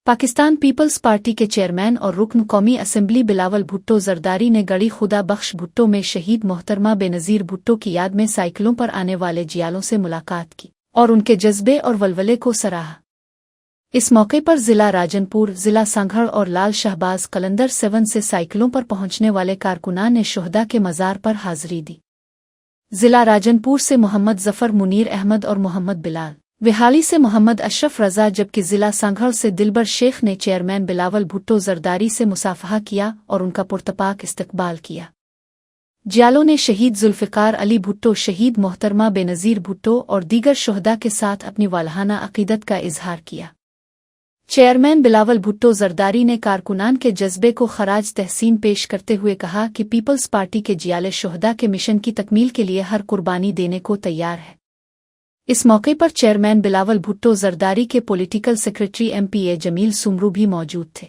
Pakistan peoples party के chairman और रुकन कौमी असम्बली बिलावल भुट्टो जरदारी ने गड़ी खुदा बख्श भुट्टो में शहीद मोहतरमा बेनज़ीर भुट्टो की याद में साइकिलों पर आने वाले जियालों से मुलाकात की और उनके जज्बे और वलवले को सराहा। इस मौके पर जिला राजनपुर, जिला संघड़ और लाल शहबाज कलंदर 7 से साइकिलों पर पहुंचने वाले कारकुनान ने शुहदा के मज़ार पर हाज़री दी। जिला राजनपुर से मोहम्मद जफर, मुनीर अहमद और मोहम्मद बिलाल, विहाली से मोहम्मद अशरफ रजा, जबकि जिला संघड़ से दिलबर शेख ने चेयरमैन बिलावल भुट्टो जरदारी से मुसाफहा किया और उनका पुरतपाक इस्तकबाल किया। जियालों ने शहीद जुल्फ़िकार अली भुट्टो, शहीद मोहतरमा बेनज़ीर भुट्टो और दीगर शुहदा के साथ अपनी वालहाना अक़ीदत का इजहार किया। चेयरमैन बिलावल भुट्टो जरदारी ने कारकुनान के जज्बे को खराज तहसीन पेश करते हुए कहा कि पीपल्स पार्टी के जियाले शुहदा के मिशन की तकमील के लिए हर कुर्बानी देने को तैयार है। इस मौके पर चेयरमैन बिलावल भुट्टो जरदारी के political secretary MPA Jameel Soomro भी मौजूद थे।